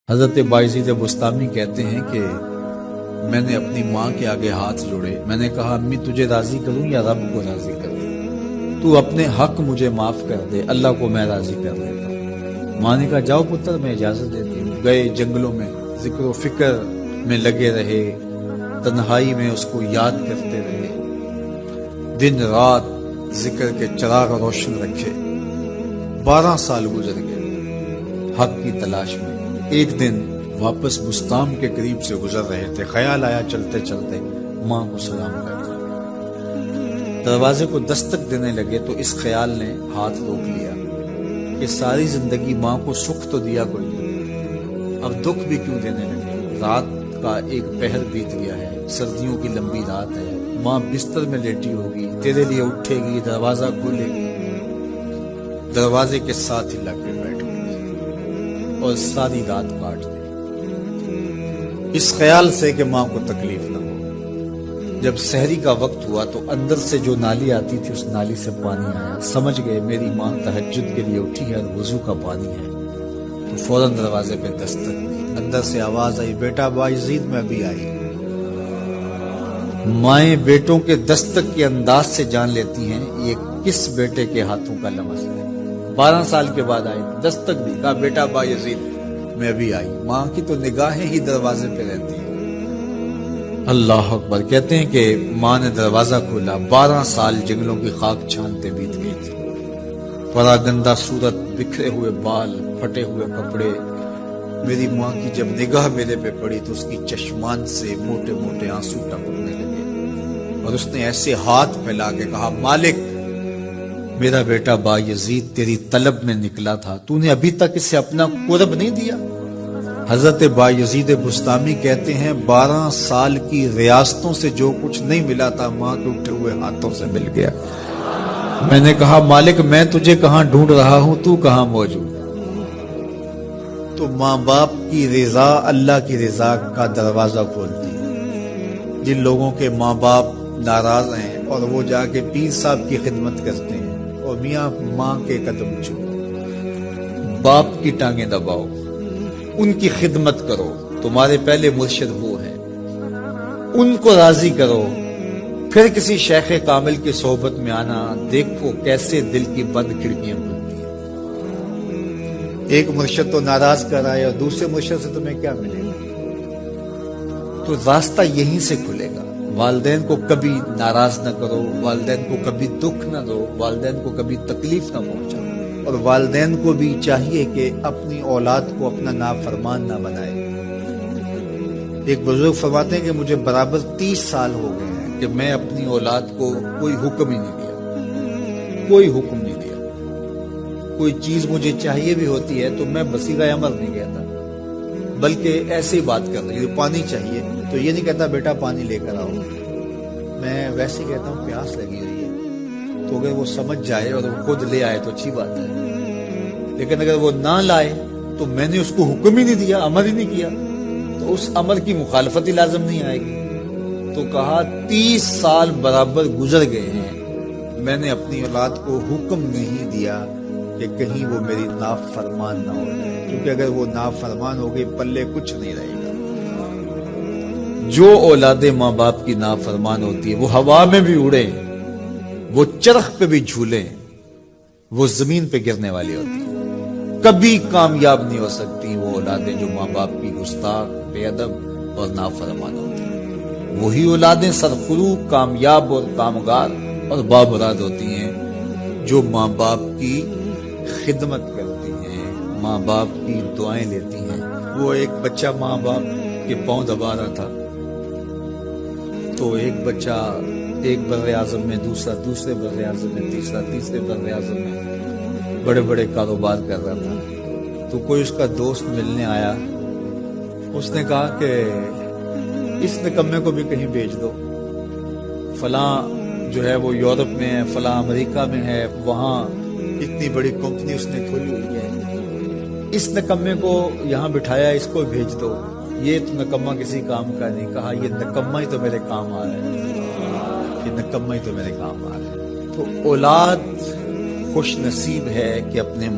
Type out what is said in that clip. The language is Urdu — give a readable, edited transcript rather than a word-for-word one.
حضرت بایزید بستامی کہتے ہیں کہ میں نے اپنی ماں کے آگے ہاتھ جوڑے، میں نے کہا امی تجھے راضی کروں یا رب کو راضی کروں؟ تو اپنے حق مجھے معاف کر دے، اللہ کو میں راضی کر دیتا ہوں۔ ماں نے کہا جاؤ پتر میں اجازت دیتی ہوں۔ گئے جنگلوں میں ذکر و فکر میں لگے رہے، تنہائی میں اس کو یاد کرتے رہے، دن رات ذکر کے چراغ روشن رکھے۔ 12 سال گزر گئے حق کی تلاش میں۔ ایک دن واپس بستام کے قریب سے گزر رہے تھے، خیال آیا چلتے چلتے ماں کو سلام کرتا۔ دروازے کو دستک دینے لگے تو اس خیال نے ہاتھ روک لیا کہ ساری زندگی ماں کو سکھ تو دیا کوئی نہیں، اب دکھ بھی کیوں دینے لگے؟ رات کا ایک پہر بیت گیا ہے، سردیوں کی لمبی رات ہے، ماں بستر میں لیٹی ہوگی، تیرے لیے اٹھے گی، دروازہ کھولے گی، دروازے کے ساتھ ہی لگ کے بیٹھ گئی اور ساری رات کاٹ دی، اس خیال سے کہ ماں کو تکلیف نہ ہو۔ جب سحری کا وقت ہوا تو اندر سے جو نالی آتی تھی اس نالی سے پانی آیا، سمجھ گئے میری ماں تہجد کے لیے اٹھی ہے اور وضو کا پانی ہے، تو فوراً دروازے پہ دستک دی۔ اندر سے آواز آئی بیٹا بایزید میں ابھی آئی۔ مائیں بیٹوں کے دستک کے انداز سے جان لیتی ہیں یہ کس بیٹے کے ہاتھوں کا لمس ہے۔ 12 سال کے بعد آئی، دستک دی، کہا بیٹا بایزید میں ابھی آئی۔ ماں کی تو نگاہیں ہی دروازے پہ رہتی ہیں۔ اللہ اکبر۔ کہتے ہیں کہ ماں نے دروازہ کھولا، 12 سال جنگلوں کی خاک چھانتے بیت گئی تھی، پراگندہ صورت، بکھرے ہوئے بال، پھٹے ہوئے کپڑے۔ میری ماں کی جب نگاہ میرے پہ پڑی تو اس کی چشمان سے موٹے موٹے آنسو ٹپکنے لگے اور اس نے ایسے ہاتھ پھیلا کے کہا مالک میرا بیٹا بایزید تیری طلب میں نکلا تھا، تو نے ابھی تک اسے اپنا قرب نہیں دیا۔ حضرت بایزید بستامی کہتے ہیں 12 سال کی ریاستوں سے جو کچھ نہیں ملا تھا ماں کے اٹھے ہوئے ہاتھوں سے مل گیا۔ میں نے کہا مالک میں تجھے کہاں ڈھونڈ رہا ہوں، تو کہاں موجود؟ تو ماں باپ کی رضا اللہ کی رضا کا دروازہ کھولتی ہے۔ جن لوگوں کے ماں باپ ناراض ہیں اور وہ جا کے پیر صاحب کی خدمت کرتے ہیں اور میاں ماں کے قدم چومو، باپ کی ٹانگیں دباؤ، ان کی خدمت کرو، تمہارے پہلے مرشد وہ ہیں، ان کو راضی کرو، پھر کسی شیخ کامل کی صحبت میں آنا، دیکھو کیسے دل کی بند کھڑکیاں کھلتی ہیں۔ ایک مرشد تو ناراض کر رہا ہے اور دوسرے مرشد سے تمہیں کیا ملے گا؟ تو راستہ یہیں سے کھلے گا۔ والدین کو کبھی ناراض نہ کرو، والدین کو کبھی دکھ نہ دو، والدین کو کبھی تکلیف نہ پہنچاؤ، اور والدین کو بھی چاہیے کہ اپنی اولاد کو اپنا نافرمان نہ بنائے۔ ایک بزرگ فرماتے ہیں کہ مجھے برابر 30 سال ہو گئے ہیں کہ میں اپنی اولاد کو کوئی حکم ہی نہیں دیا، کوئی حکم نہیں دیا۔ کوئی چیز مجھے چاہیے بھی ہوتی ہے تو میں بصیغہ عمل نہیں کہتا، بلکہ ایسے ہی بات کر رہی ہوں، پانی چاہیے تو یہ نہیں کہتا بیٹا پانی لے کر آؤ، میں ویسے ہی کہتا ہوں پیاس لگی ہوئی ہے، تو اگر وہ سمجھ جائے اور وہ خود لے آئے تو اچھی بات ہے، لیکن اگر وہ نہ لائے تو میں نے اس کو حکم ہی نہیں دیا، امر ہی نہیں کیا، تو اس امر کی مخالفت ہی لازم نہیں آئے گی۔ تو کہا 30 سال برابر گزر گئے ہیں، میں نے اپنی اولاد کو حکم نہیں دیا کہ کہیں وہ میری نافرمان نہ ہو جائے، کیونکہ اگر وہ نافرمان ہو گئی پلے کچھ نہیں رہے گا۔ جو اولاد ماں باپ کی نافرمان ہوتی ہے وہ ہوا میں بھی اڑے، وہ چرخ پہ بھی جھولے، وہ زمین پہ گرنے والی ہوتی ہے، کبھی کامیاب نہیں ہو سکتی وہ اولادیں جو ماں باپ کی گستاخ، بے ادب اور نافرمان ہوتی ہیں۔ وہی اولادیں سرفروغ، کامیاب اور کامگار اور بامراد ہوتی ہیں جو ماں باپ کی خدمت کرتی ہیں، ماں باپ کی دعائیں لیتی ہیں۔ وہ ایک بچہ ماں باپ کے پاؤں دبا رہا تھا تو ایک بچہ ایک بر اعظم میں، دوسرے بر اعظم میں، تیسرے بر اعظم میں بڑے بڑے کاروبار کر رہا تھا، تو کوئی اس کا دوست ملنے آیا، اس نے کہا کہ اس نکمے کو بھی کہیں بھیج دو، فلاں جو ہے وہ یورپ میں ہے، فلاں امریکہ میں ہے، وہاں اتنی بڑی کمپنی اس نے کھولی ہوئی ہے، اس نکمے کو یہاں بٹھایا، اس کو بھیج دو، یہ تو نکمہ کسی کام کا نہیں۔ کہا یہ نکمہ ہی تو میرے کام آ رہا ہے، یہ نکمہ ہی تو میرے کام آ رہا ہے۔ تو اولاد خوش نصیب ہے کہ اپنے